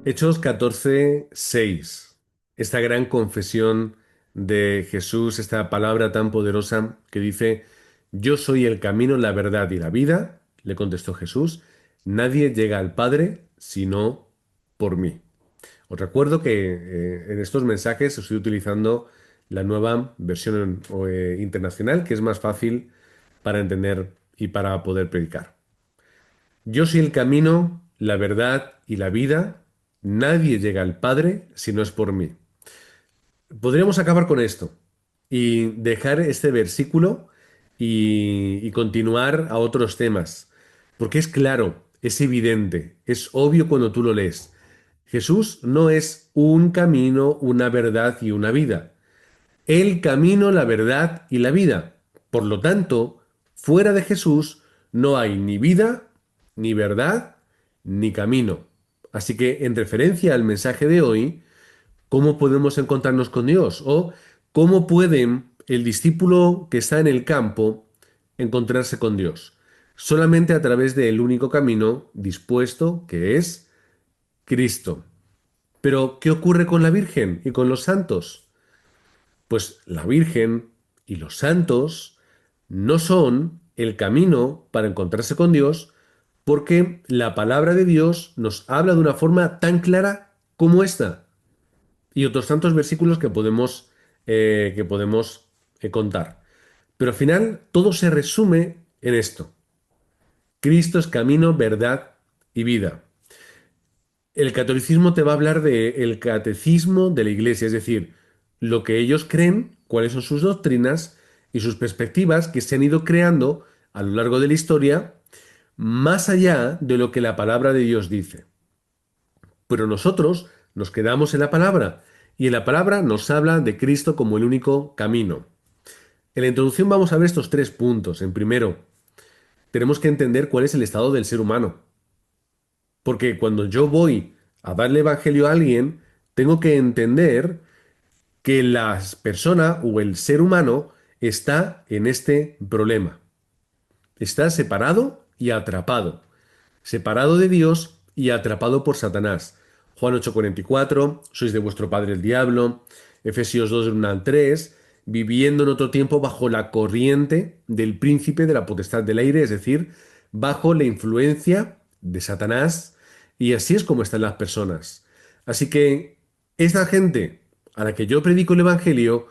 Hechos 14:6. Esta gran confesión de Jesús, esta palabra tan poderosa que dice, Yo soy el camino, la verdad y la vida, le contestó Jesús, nadie llega al Padre sino por mí. Os recuerdo que en estos mensajes estoy utilizando la nueva versión internacional, que es más fácil para entender y para poder predicar. Yo soy el camino, la verdad y la vida. Nadie llega al Padre si no es por mí. Podríamos acabar con esto y dejar este versículo y continuar a otros temas, porque es claro, es evidente, es obvio cuando tú lo lees. Jesús no es un camino, una verdad y una vida. El camino, la verdad y la vida. Por lo tanto, fuera de Jesús no hay ni vida, ni verdad, ni camino. Así que en referencia al mensaje de hoy, ¿cómo podemos encontrarnos con Dios? ¿O cómo puede el discípulo que está en el campo encontrarse con Dios? Solamente a través del único camino dispuesto que es Cristo. Pero, ¿qué ocurre con la Virgen y con los santos? Pues la Virgen y los santos no son el camino para encontrarse con Dios porque la palabra de Dios nos habla de una forma tan clara como esta y otros tantos versículos que podemos contar. Pero al final todo se resume en esto. Cristo es camino, verdad y vida. El catolicismo te va a hablar del catecismo de la Iglesia, es decir, lo que ellos creen, cuáles son sus doctrinas y sus perspectivas que se han ido creando a lo largo de la historia, más allá de lo que la palabra de Dios dice. Pero nosotros nos quedamos en la palabra y en la palabra nos habla de Cristo como el único camino. En la introducción vamos a ver estos tres puntos. En primero, tenemos que entender cuál es el estado del ser humano. Porque cuando yo voy a darle evangelio a alguien, tengo que entender que la persona o el ser humano está en este problema. Está separado y atrapado. Separado de Dios y atrapado por Satanás. Juan 8:44, sois de vuestro padre el diablo. Efesios 2:1 al 3, viviendo en otro tiempo bajo la corriente del príncipe de la potestad del aire, es decir, bajo la influencia de Satanás. Y así es como están las personas. Así que esta gente a la que yo predico el Evangelio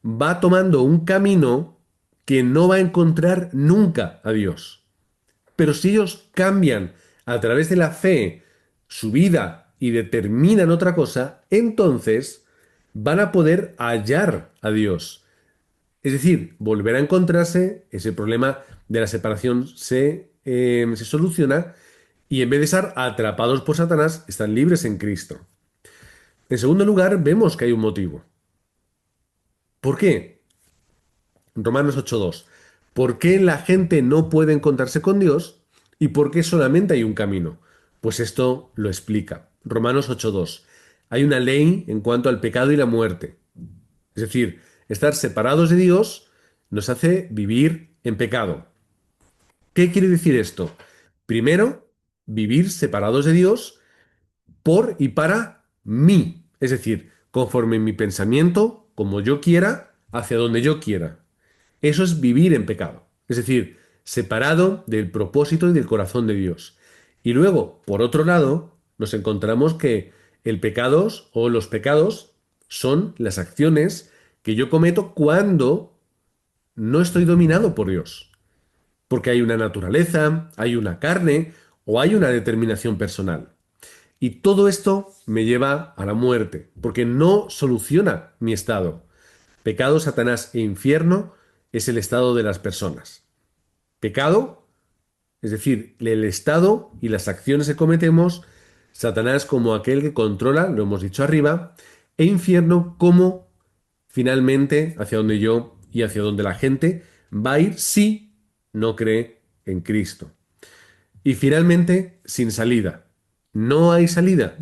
va tomando un camino que no va a encontrar nunca a Dios. Pero si ellos cambian a través de la fe su vida y determinan otra cosa, entonces van a poder hallar a Dios. Es decir, volver a encontrarse, ese problema de la separación se soluciona y en vez de estar atrapados por Satanás, están libres en Cristo. En segundo lugar, vemos que hay un motivo. ¿Por qué? Romanos 8:2. ¿Por qué la gente no puede encontrarse con Dios y por qué solamente hay un camino? Pues esto lo explica. Romanos 8:2. Hay una ley en cuanto al pecado y la muerte. Es decir, estar separados de Dios nos hace vivir en pecado. ¿Qué quiere decir esto? Primero, vivir separados de Dios por y para mí. Es decir, conforme mi pensamiento, como yo quiera, hacia donde yo quiera. Eso es vivir en pecado, es decir, separado del propósito y del corazón de Dios. Y luego, por otro lado, nos encontramos que el pecado o los pecados son las acciones que yo cometo cuando no estoy dominado por Dios, porque hay una naturaleza, hay una carne o hay una determinación personal. Y todo esto me lleva a la muerte, porque no soluciona mi estado. Pecado, Satanás e infierno es el estado de las personas. Pecado, es decir, el estado y las acciones que cometemos, Satanás como aquel que controla, lo hemos dicho arriba, e infierno como finalmente hacia donde yo y hacia donde la gente va a ir si no cree en Cristo. Y finalmente, sin salida. No hay salida.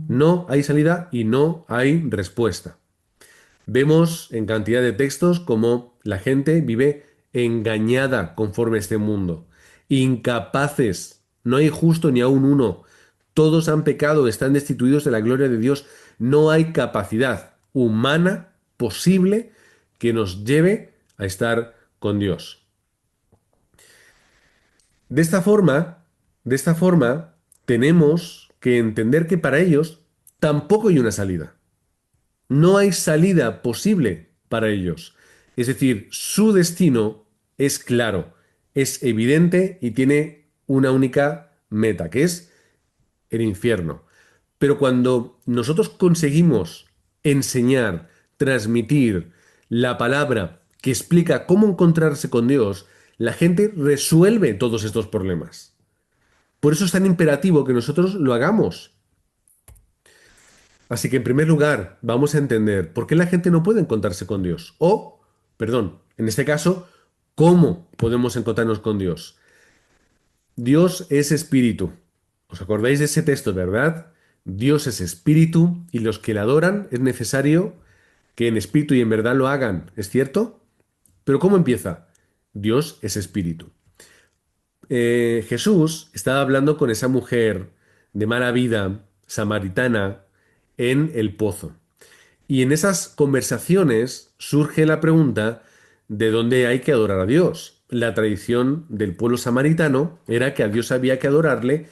No hay salida y no hay respuesta. Vemos en cantidad de textos cómo la gente vive engañada conforme a este mundo, incapaces, no hay justo ni aun uno, Todos han pecado, están destituidos de la gloria de Dios. No hay capacidad humana posible que nos lleve a estar con Dios. De esta forma, de esta forma, tenemos que entender que para ellos tampoco hay una salida. No hay salida posible para ellos. Es decir, su destino es claro, es evidente y tiene una única meta, que es el infierno. Pero cuando nosotros conseguimos enseñar, transmitir la palabra que explica cómo encontrarse con Dios, la gente resuelve todos estos problemas. Por eso es tan imperativo que nosotros lo hagamos. Así que en primer lugar, vamos a entender por qué la gente no puede encontrarse con Dios. O, perdón, en este caso, cómo podemos encontrarnos con Dios. Dios es espíritu. ¿Os acordáis de ese texto, verdad? Dios es espíritu y los que le adoran es necesario que en espíritu y en verdad lo hagan. ¿Es cierto? Pero ¿cómo empieza? Dios es espíritu. Jesús estaba hablando con esa mujer de mala vida, samaritana, en el pozo. Y en esas conversaciones surge la pregunta de dónde hay que adorar a Dios. La tradición del pueblo samaritano era que a Dios había que adorarle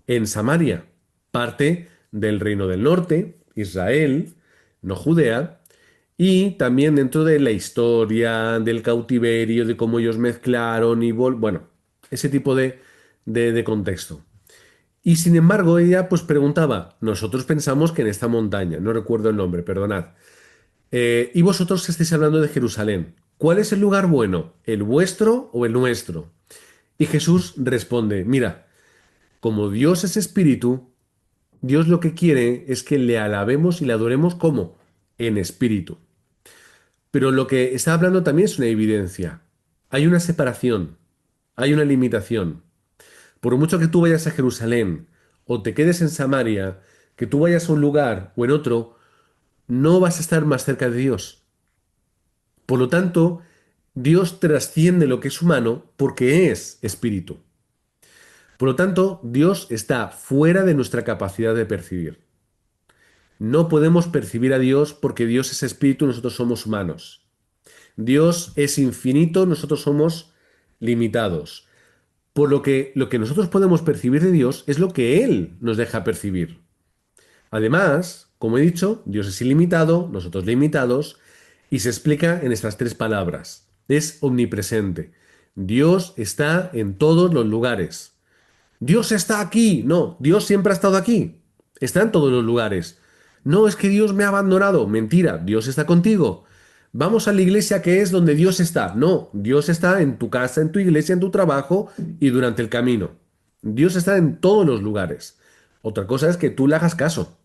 en Samaria, parte del reino del norte, Israel, no Judea, y también dentro de la historia del cautiverio, de cómo ellos mezclaron bueno, ese tipo de contexto. Y sin embargo, ella pues preguntaba, nosotros pensamos que en esta montaña, no recuerdo el nombre, perdonad, y vosotros estáis hablando de Jerusalén, ¿cuál es el lugar bueno? ¿El vuestro o el nuestro? Y Jesús responde, mira, como Dios es espíritu, Dios lo que quiere es que le alabemos y le adoremos como en espíritu. Pero lo que está hablando también es una evidencia. Hay una separación, hay una limitación. Por mucho que tú vayas a Jerusalén o te quedes en Samaria, que tú vayas a un lugar o en otro, no vas a estar más cerca de Dios. Por lo tanto, Dios trasciende lo que es humano porque es espíritu. Por lo tanto, Dios está fuera de nuestra capacidad de percibir. No podemos percibir a Dios porque Dios es espíritu y nosotros somos humanos. Dios es infinito, nosotros somos limitados. Por lo que nosotros podemos percibir de Dios es lo que Él nos deja percibir. Además, como he dicho, Dios es ilimitado, nosotros limitados, y se explica en estas tres palabras. Es omnipresente. Dios está en todos los lugares. Dios está aquí. No, Dios siempre ha estado aquí. Está en todos los lugares. No, es que Dios me ha abandonado. Mentira, Dios está contigo. Vamos a la iglesia que es donde Dios está. No, Dios está en tu casa, en tu iglesia, en tu trabajo y durante el camino. Dios está en todos los lugares. Otra cosa es que tú le hagas caso.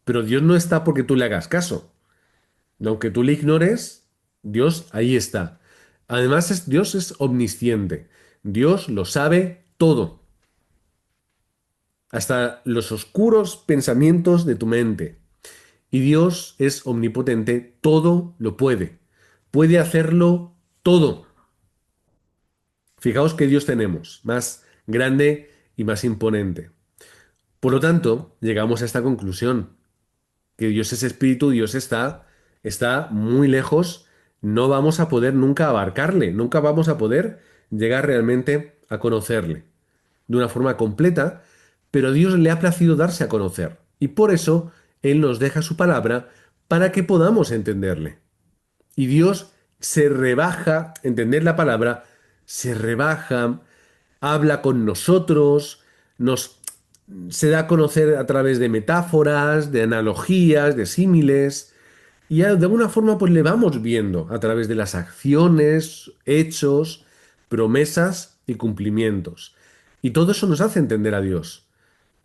Pero Dios no está porque tú le hagas caso. Aunque tú le ignores, Dios ahí está. Además, Dios es omnisciente. Dios lo sabe todo, hasta los oscuros pensamientos de tu mente. Y Dios es omnipotente, todo lo puede. Puede hacerlo todo. Fijaos qué Dios tenemos, más grande y más imponente. Por lo tanto, llegamos a esta conclusión, que Dios es espíritu, está muy lejos, no vamos a poder nunca abarcarle, nunca vamos a poder llegar realmente a conocerle de una forma completa, pero a Dios le ha placido darse a conocer. Y por eso Él nos deja su palabra para que podamos entenderle. Y Dios se rebaja, entender la palabra, se rebaja, habla con nosotros, nos se da a conocer a través de metáforas, de analogías, de símiles, y ya de alguna forma pues le vamos viendo a través de las acciones, hechos, promesas y cumplimientos. Y todo eso nos hace entender a Dios,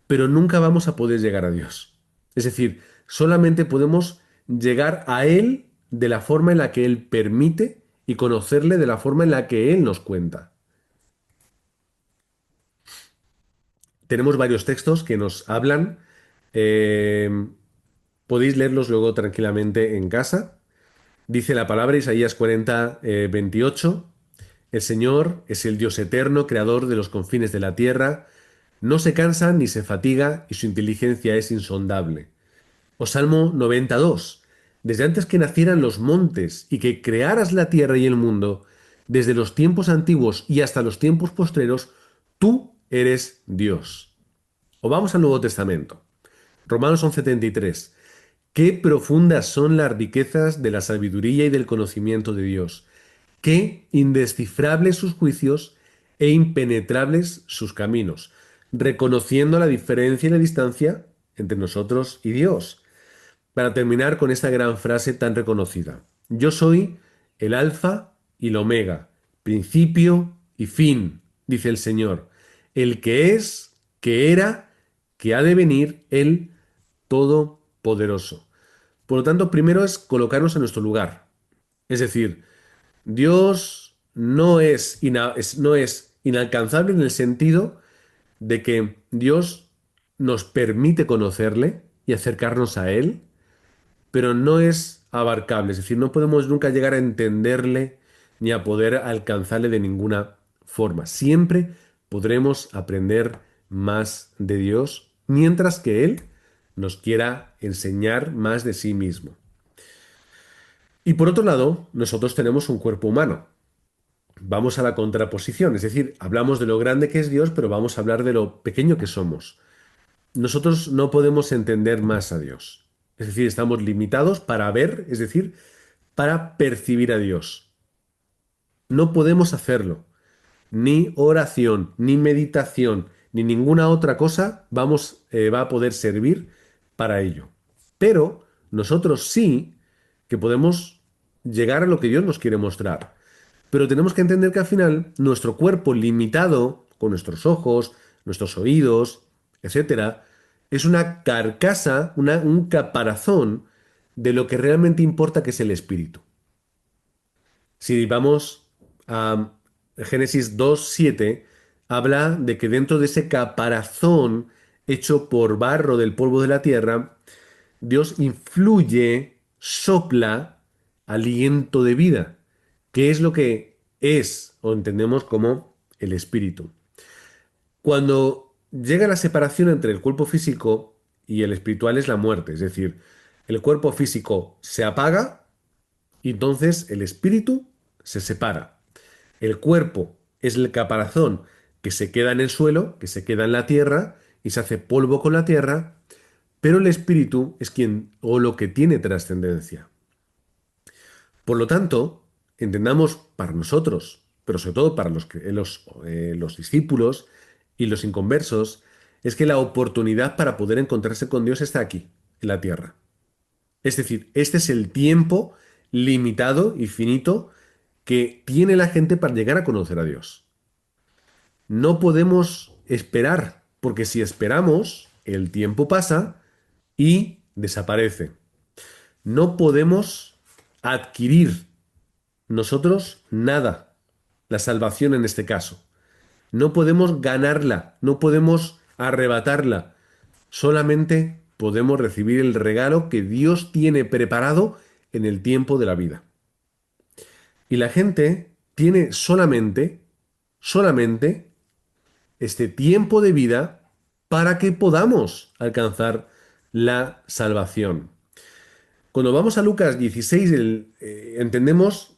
pero nunca vamos a poder llegar a Dios. Es decir, solamente podemos llegar a Él de la forma en la que Él permite y conocerle de la forma en la que Él nos cuenta. Tenemos varios textos que nos hablan. eh, Podéis leerlos luego tranquilamente en casa. Dice la palabra Isaías 40, 28. El Señor es el Dios eterno, creador de los confines de la tierra. No se cansa ni se fatiga y su inteligencia es insondable. O Salmo 92. Desde antes que nacieran los montes y que crearas la tierra y el mundo, desde los tiempos antiguos y hasta los tiempos postreros, tú eres Dios. O vamos al Nuevo Testamento. Romanos 11:33. Qué profundas son las riquezas de la sabiduría y del conocimiento de Dios. Qué indescifrables sus juicios e impenetrables sus caminos, reconociendo la diferencia y la distancia entre nosotros y Dios. Para terminar con esta gran frase tan reconocida. Yo soy el alfa y el omega, principio y fin, dice el Señor, el que es, que era, que ha de venir, el Todopoderoso. Por lo tanto, primero es colocarnos en nuestro lugar. Es decir, Dios no es inalcanzable en el sentido de que Dios nos permite conocerle y acercarnos a Él, pero no es abarcable. Es decir, no podemos nunca llegar a entenderle ni a poder alcanzarle de ninguna forma. Siempre podremos aprender más de Dios mientras que Él nos quiera enseñar más de sí mismo. Y por otro lado, nosotros tenemos un cuerpo humano. Vamos a la contraposición, es decir, hablamos de lo grande que es Dios, pero vamos a hablar de lo pequeño que somos. Nosotros no podemos entender más a Dios. Es decir, estamos limitados para ver, es decir, para percibir a Dios. No podemos hacerlo. Ni oración, ni meditación, ni ninguna otra cosa va a poder servir para ello. Pero nosotros sí que podemos llegar a lo que Dios nos quiere mostrar. Pero tenemos que entender que al final nuestro cuerpo limitado, con nuestros ojos, nuestros oídos, etcétera, es una carcasa, un caparazón de lo que realmente importa, que es el espíritu. Si vamos a Génesis 2:7, habla de que dentro de ese caparazón hecho por barro del polvo de la tierra, Dios influye, sopla aliento de vida, que es lo que es o entendemos como el espíritu. Cuando llega la separación entre el cuerpo físico y el espiritual es la muerte, es decir, el cuerpo físico se apaga y entonces el espíritu se separa. El cuerpo es el caparazón que se queda en el suelo, que se queda en la tierra y se hace polvo con la tierra, pero el espíritu es quien o lo que tiene trascendencia. Por lo tanto, entendamos para nosotros, pero sobre todo para los discípulos y los inconversos, es que la oportunidad para poder encontrarse con Dios está aquí, en la tierra. Es decir, este es el tiempo limitado y finito que tiene la gente para llegar a conocer a Dios. No podemos esperar, porque si esperamos, el tiempo pasa y desaparece. No podemos adquirir nosotros nada, la salvación en este caso. No podemos ganarla, no podemos arrebatarla. Solamente podemos recibir el regalo que Dios tiene preparado en el tiempo de la vida. Y la gente tiene solamente este tiempo de vida para que podamos alcanzar la salvación. Cuando vamos a Lucas 16, entendemos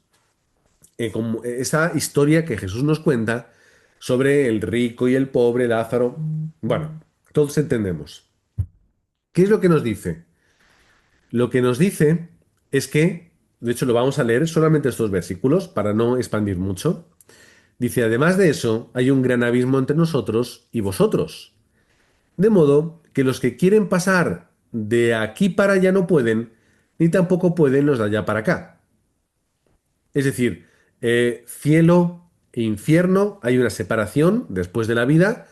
como esa historia que Jesús nos cuenta sobre el rico y el pobre Lázaro. Bueno, todos entendemos. ¿Qué es lo que nos dice? Lo que nos dice es que, de hecho lo vamos a leer solamente estos versículos para no expandir mucho. Dice, además de eso, hay un gran abismo entre nosotros y vosotros. De modo que los que quieren pasar de aquí para allá no pueden, ni tampoco pueden los de allá para acá. Es decir, cielo e infierno, hay una separación después de la vida,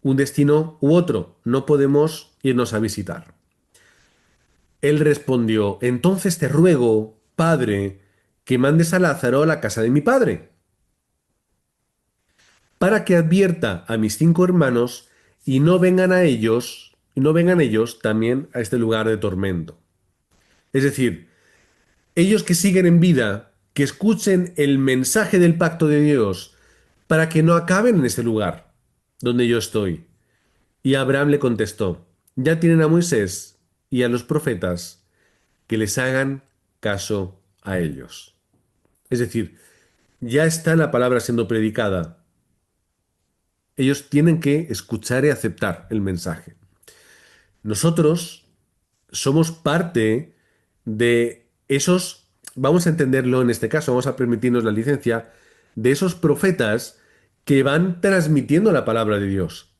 un destino u otro. No podemos irnos a visitar. Él respondió, entonces te ruego, padre, que mandes a Lázaro a la casa de mi padre, para que advierta a mis 5 hermanos y no vengan ellos también a este lugar de tormento. Es decir, ellos que siguen en vida, que escuchen el mensaje del pacto de Dios, para que no acaben en este lugar donde yo estoy. Y Abraham le contestó, ya tienen a Moisés y a los profetas, que les hagan caso a ellos. Es decir, ya está la palabra siendo predicada. Ellos tienen que escuchar y aceptar el mensaje. Nosotros somos parte de esos, vamos a entenderlo en este caso, vamos a permitirnos la licencia, de esos profetas que van transmitiendo la palabra de Dios.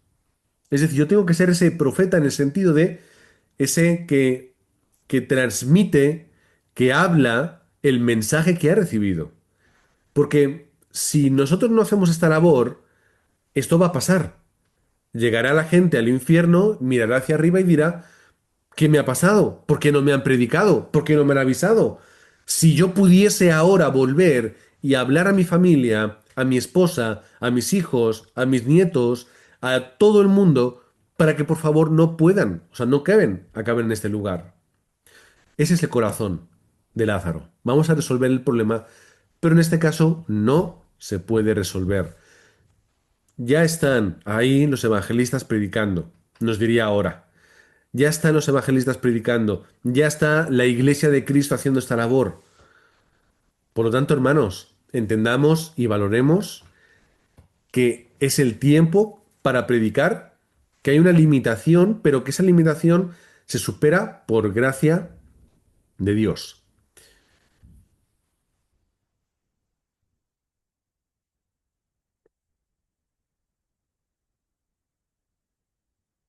Es decir, yo tengo que ser ese profeta en el sentido de ese que transmite, que habla el mensaje que ha recibido. Porque si nosotros no hacemos esta labor, esto va a pasar. Llegará la gente al infierno, mirará hacia arriba y dirá, ¿qué me ha pasado? ¿Por qué no me han predicado? ¿Por qué no me han avisado? Si yo pudiese ahora volver y hablar a mi familia, a mi esposa, a mis hijos, a mis nietos, a todo el mundo, para que por favor no puedan, o sea, no acaben en este lugar. Ese es el corazón de Lázaro. Vamos a resolver el problema, pero en este caso no se puede resolver. Ya están ahí los evangelistas predicando, nos diría ahora. Ya están los evangelistas predicando, ya está la iglesia de Cristo haciendo esta labor. Por lo tanto, hermanos, entendamos y valoremos que es el tiempo para predicar, que hay una limitación, pero que esa limitación se supera por gracia de Dios.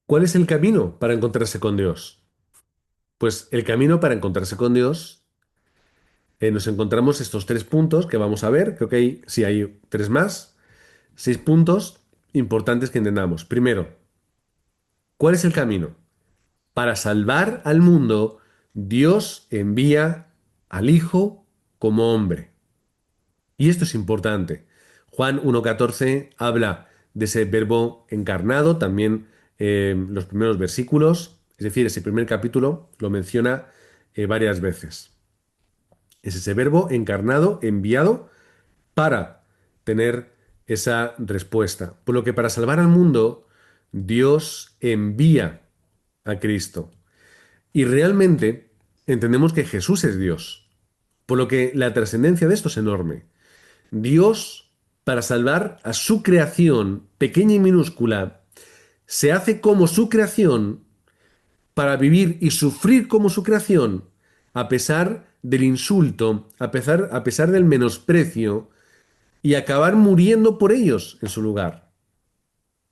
¿Cuál es el camino para encontrarse con Dios? Pues el camino para encontrarse con Dios, nos encontramos estos tres puntos que vamos a ver. Creo que hay, sí, hay tres más. 6 puntos importantes que entendamos. Primero, ¿cuál es el camino? Para salvar al mundo, Dios envía al Hijo como hombre. Y esto es importante. Juan 1.14 habla de ese verbo encarnado, también los primeros versículos, es decir, ese primer capítulo lo menciona varias veces. Es ese verbo encarnado, enviado, para tener esa respuesta. Por lo que para salvar al mundo, Dios envía a Cristo. Y realmente entendemos que Jesús es Dios. Por lo que la trascendencia de esto es enorme. Dios, para salvar a su creación, pequeña y minúscula, se hace como su creación para vivir y sufrir como su creación, a pesar del insulto, a pesar del menosprecio, y acabar muriendo por ellos en su lugar.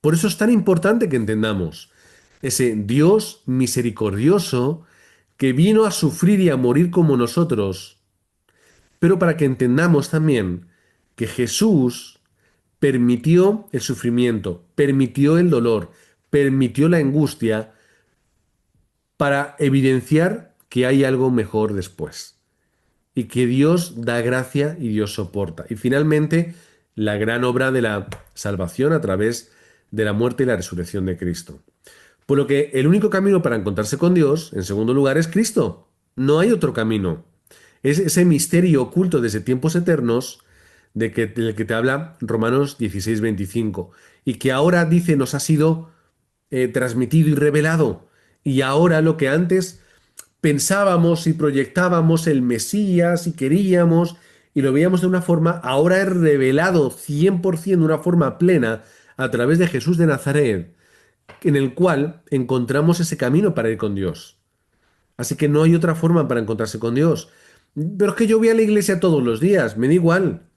Por eso es tan importante que entendamos ese Dios misericordioso que vino a sufrir y a morir como nosotros, pero para que entendamos también que Jesús permitió el sufrimiento, permitió el dolor, permitió la angustia para evidenciar que hay algo mejor después y que Dios da gracia y Dios soporta. Y finalmente, la gran obra de la salvación a través de la muerte y la resurrección de Cristo. Por lo que el único camino para encontrarse con Dios, en segundo lugar, es Cristo. No hay otro camino. Es ese misterio oculto desde tiempos eternos del que te habla Romanos 16:25 y que ahora dice nos ha sido transmitido y revelado. Y ahora lo que antes pensábamos y proyectábamos el Mesías y queríamos y lo veíamos de una forma, ahora es revelado 100% de una forma plena a través de Jesús de Nazaret, en el cual encontramos ese camino para ir con Dios. Así que no hay otra forma para encontrarse con Dios. Pero es que yo voy a la iglesia todos los días, me da igual.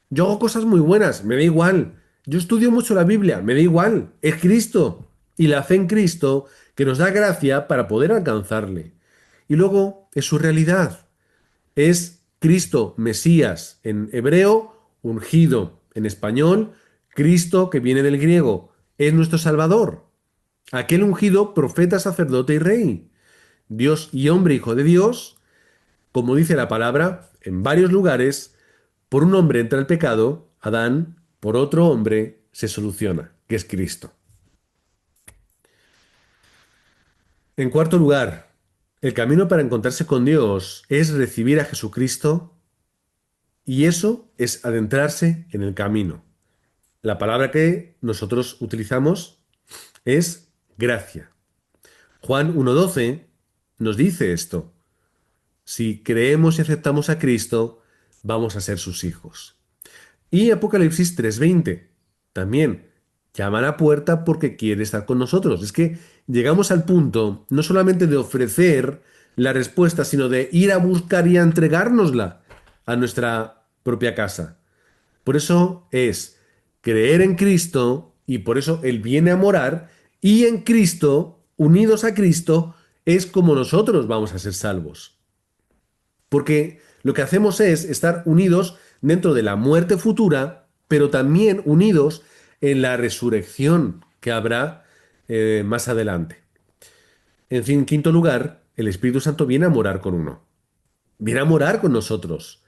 Yo hago cosas muy buenas, me da igual. Yo estudio mucho la Biblia, me da igual. Es Cristo y la fe en Cristo que nos da gracia para poder alcanzarle. Y luego es su realidad. Es Cristo, Mesías en hebreo, ungido en español, Cristo que viene del griego. Es nuestro Salvador. Aquel ungido, profeta, sacerdote y rey. Dios y hombre, hijo de Dios, como dice la palabra, en varios lugares, por un hombre entra el pecado, Adán, por otro hombre se soluciona, que es Cristo. En cuarto lugar, el camino para encontrarse con Dios es recibir a Jesucristo y eso es adentrarse en el camino. La palabra que nosotros utilizamos es gracia. Juan 1:12 nos dice esto. Si creemos y aceptamos a Cristo, vamos a ser sus hijos. Y Apocalipsis 3:20 también llama a la puerta porque quiere estar con nosotros. Es que llegamos al punto no solamente de ofrecer la respuesta, sino de ir a buscar y a entregárnosla a nuestra propia casa. Por eso es creer en Cristo y por eso Él viene a morar y en Cristo, unidos a Cristo, es como nosotros vamos a ser salvos. Porque lo que hacemos es estar unidos dentro de la muerte futura, pero también unidos en la resurrección que habrá más adelante. En fin, en quinto lugar, el Espíritu Santo viene a morar con uno. Viene a morar con nosotros.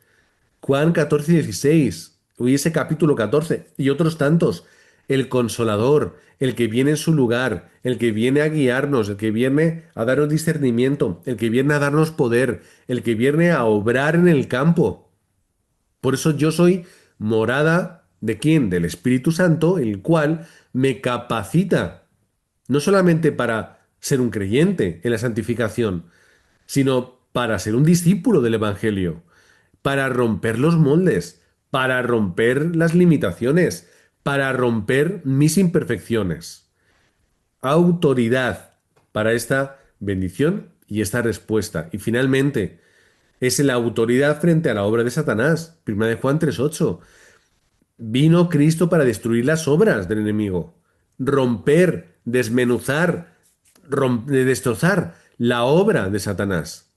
Juan 14:16, y ese capítulo 14, y otros tantos. El Consolador, el que viene en su lugar, el que viene a guiarnos, el que viene a darnos discernimiento, el que viene a darnos poder, el que viene a obrar en el campo. Por eso yo soy morada ¿de quién? Del Espíritu Santo, el cual me capacita, no solamente para ser un creyente en la santificación, sino para ser un discípulo del Evangelio, para romper los moldes, para romper las limitaciones, para romper mis imperfecciones. Autoridad para esta bendición y esta respuesta. Y finalmente, es la autoridad frente a la obra de Satanás. Primera de Juan 3:8. Vino Cristo para destruir las obras del enemigo, romper, desmenuzar, destrozar la obra de Satanás.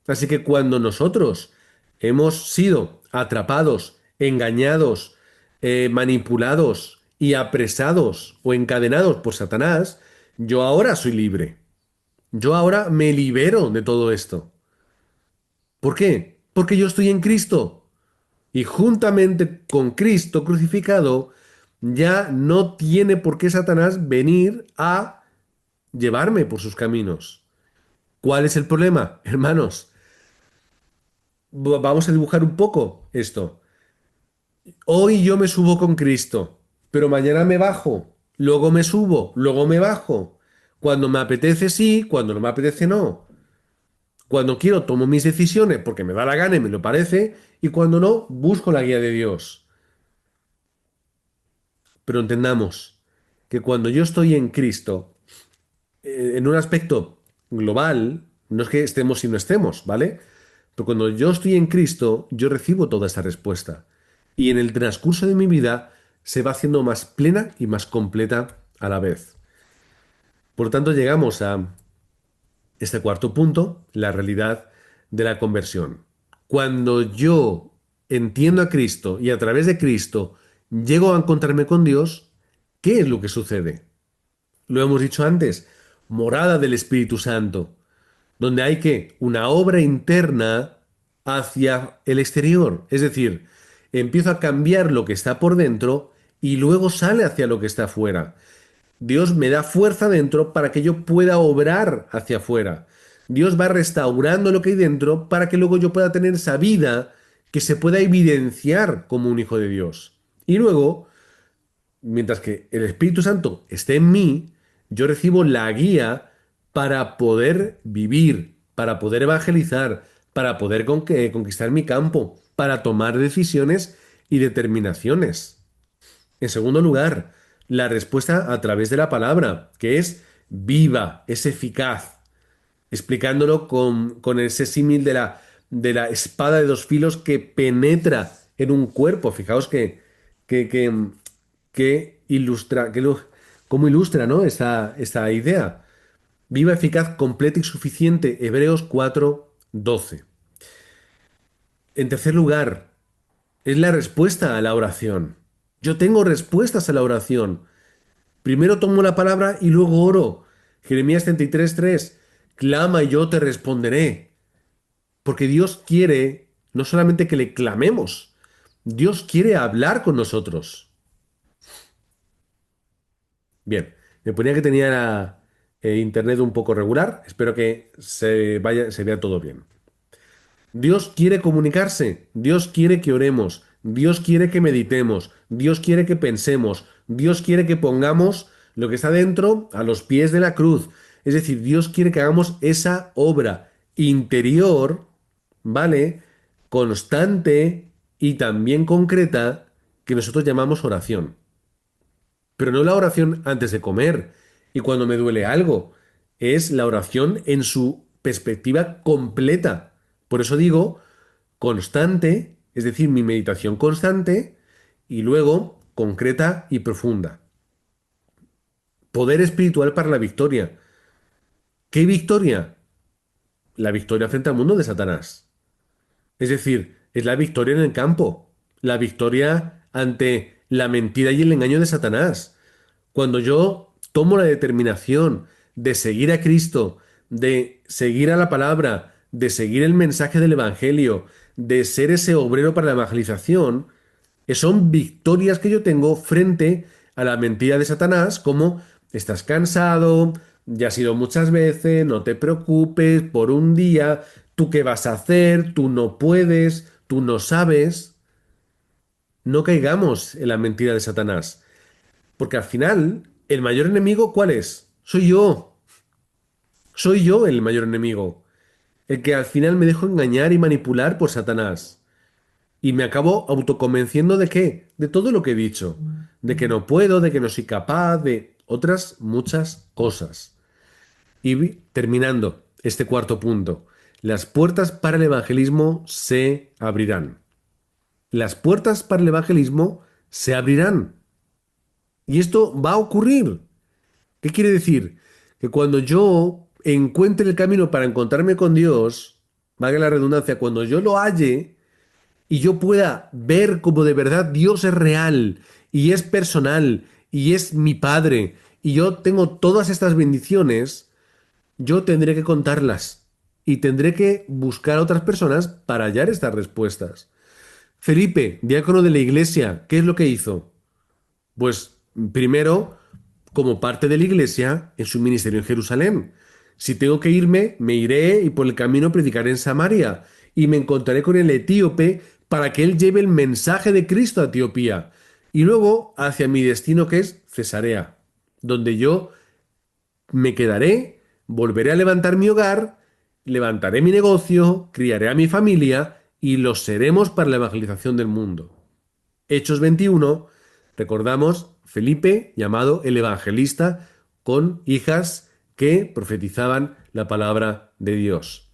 Así que cuando nosotros hemos sido atrapados, engañados, manipulados y apresados o encadenados por Satanás, yo ahora soy libre. Yo ahora me libero de todo esto. ¿Por qué? Porque yo estoy en Cristo. Y juntamente con Cristo crucificado, ya no tiene por qué Satanás venir a llevarme por sus caminos. ¿Cuál es el problema, hermanos? Vamos a dibujar un poco esto. Hoy yo me subo con Cristo, pero mañana me bajo, luego me subo, luego me bajo. Cuando me apetece sí, cuando no me apetece no. Cuando quiero tomo mis decisiones porque me da la gana y me lo parece, y cuando no, busco la guía de Dios. Pero entendamos que cuando yo estoy en Cristo, en un aspecto global, no es que estemos y no estemos, ¿vale? Pero cuando yo estoy en Cristo, yo recibo toda esta respuesta. Y en el transcurso de mi vida se va haciendo más plena y más completa a la vez. Por lo tanto, llegamos a este cuarto punto, la realidad de la conversión. Cuando yo entiendo a Cristo y a través de Cristo llego a encontrarme con Dios, ¿qué es lo que sucede? Lo hemos dicho antes, morada del Espíritu Santo, donde hay que una obra interna hacia el exterior. Es decir, empiezo a cambiar lo que está por dentro y luego sale hacia lo que está afuera. Dios me da fuerza dentro para que yo pueda obrar hacia afuera. Dios va restaurando lo que hay dentro para que luego yo pueda tener esa vida que se pueda evidenciar como un hijo de Dios. Y luego, mientras que el Espíritu Santo esté en mí, yo recibo la guía para poder vivir, para poder evangelizar, para poder conquistar mi campo, para tomar decisiones y determinaciones. En segundo lugar, la respuesta a través de la palabra, que es viva, es eficaz, explicándolo con ese símil de la espada de dos filos que penetra en un cuerpo. Fijaos que, que, que ilustra, cómo ilustra, ¿no? esta idea. Viva, eficaz, completa y suficiente. Hebreos 4:12. En tercer lugar, es la respuesta a la oración. Yo tengo respuestas a la oración. Primero tomo la palabra y luego oro. Jeremías 33:3. Clama y yo te responderé. Porque Dios quiere no solamente que le clamemos, Dios quiere hablar con nosotros. Bien, me ponía que tenía internet un poco regular. Espero que se vea todo bien. Dios quiere comunicarse, Dios quiere que oremos, Dios quiere que meditemos, Dios quiere que pensemos, Dios quiere que pongamos lo que está dentro, a los pies de la cruz. Es decir, Dios quiere que hagamos esa obra interior, ¿vale? Constante y también concreta que nosotros llamamos oración. Pero no la oración antes de comer y cuando me duele algo. Es la oración en su perspectiva completa. Por eso digo constante, es decir, mi meditación constante y luego concreta y profunda. Poder espiritual para la victoria. ¿Qué victoria? La victoria frente al mundo de Satanás. Es decir, es la victoria en el campo, la victoria ante la mentira y el engaño de Satanás. Cuando yo tomo la determinación de seguir a Cristo, de seguir a la palabra, de seguir el mensaje del Evangelio, de ser ese obrero para la evangelización, son victorias que yo tengo frente a la mentira de Satanás, como estás cansado, ya has ido muchas veces, no te preocupes, por un día, tú qué vas a hacer, tú no puedes, tú no sabes. No caigamos en la mentira de Satanás, porque al final, el mayor enemigo, ¿cuál es? Soy yo. Soy yo el mayor enemigo. El que al final me dejo engañar y manipular por Satanás. Y me acabo autoconvenciendo de qué, de todo lo que he dicho, de que no puedo, de que no soy capaz, de otras muchas cosas. Y terminando este cuarto punto, las puertas para el evangelismo se abrirán. Las puertas para el evangelismo se abrirán. Y esto va a ocurrir. ¿Qué quiere decir? Que cuando yo encuentre el camino para encontrarme con Dios, valga la redundancia, cuando yo lo halle, y yo pueda ver cómo de verdad Dios es real y es personal y es mi Padre y yo tengo todas estas bendiciones, yo tendré que contarlas y tendré que buscar a otras personas para hallar estas respuestas. Felipe, diácono de la iglesia, ¿qué es lo que hizo? Pues primero, como parte de la iglesia, en su ministerio en Jerusalén. Si tengo que irme, me iré y por el camino predicaré en Samaria y me encontraré con el etíope para que él lleve el mensaje de Cristo a Etiopía y luego hacia mi destino que es Cesarea, donde yo me quedaré, volveré a levantar mi hogar, levantaré mi negocio, criaré a mi familia y los seremos para la evangelización del mundo. Hechos 21, recordamos Felipe, llamado el evangelista, con hijas que profetizaban la palabra de Dios.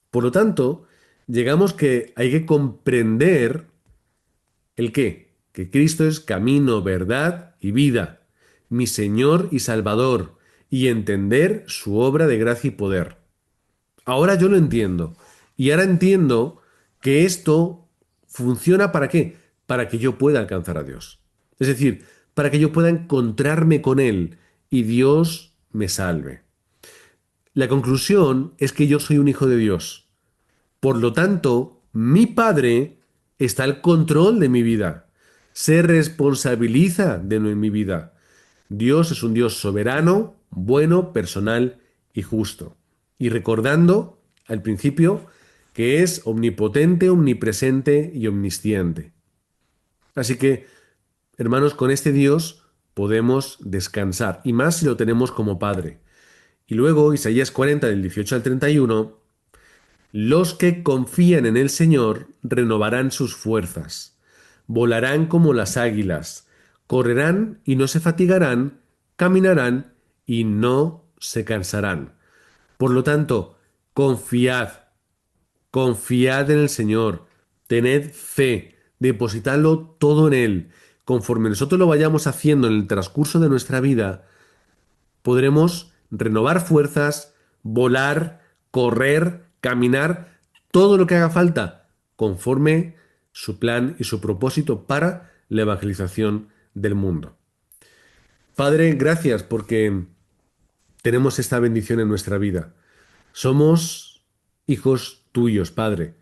Por lo tanto, llegamos que hay que comprender el qué, que Cristo es camino, verdad y vida, mi Señor y Salvador, y entender su obra de gracia y poder. Ahora yo lo entiendo. Y ahora entiendo que esto funciona ¿para qué? Para que yo pueda alcanzar a Dios. Es decir, para que yo pueda encontrarme con Él y Dios me salve. La conclusión es que yo soy un hijo de Dios. Por lo tanto, mi Padre está al control de mi vida. Se responsabiliza de mi vida. Dios es un Dios soberano, bueno, personal y justo. Y recordando al principio que es omnipotente, omnipresente y omnisciente. Así que, hermanos, con este Dios podemos descansar, y más si lo tenemos como Padre. Y luego, Isaías 40, del 18 al 31, los que confían en el Señor renovarán sus fuerzas, volarán como las águilas, correrán y no se fatigarán, caminarán y no se cansarán. Por lo tanto, confiad, confiad en el Señor, tened fe, depositadlo todo en Él. Conforme nosotros lo vayamos haciendo en el transcurso de nuestra vida, podremos renovar fuerzas, volar, correr, caminar, todo lo que haga falta, conforme su plan y su propósito para la evangelización del mundo. Padre, gracias porque tenemos esta bendición en nuestra vida. Somos hijos tuyos, Padre,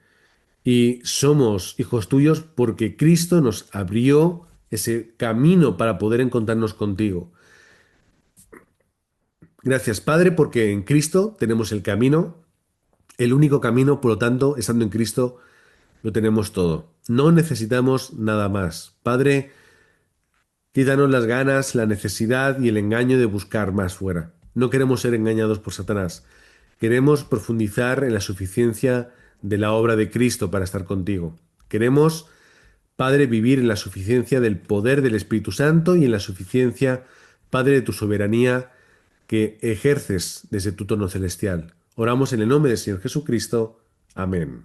y somos hijos tuyos porque Cristo nos abrió ese camino para poder encontrarnos contigo. Gracias, Padre, porque en Cristo tenemos el camino, el único camino, por lo tanto, estando en Cristo, lo tenemos todo. No necesitamos nada más. Padre, Quítanos las ganas, la necesidad y el engaño de buscar más fuera. No queremos ser engañados por Satanás. Queremos profundizar en la suficiencia de la obra de Cristo para estar contigo. Queremos, Padre, vivir en la suficiencia del poder del Espíritu Santo y en la suficiencia, Padre, de tu soberanía que ejerces desde tu trono celestial. Oramos en el nombre del Señor Jesucristo. Amén.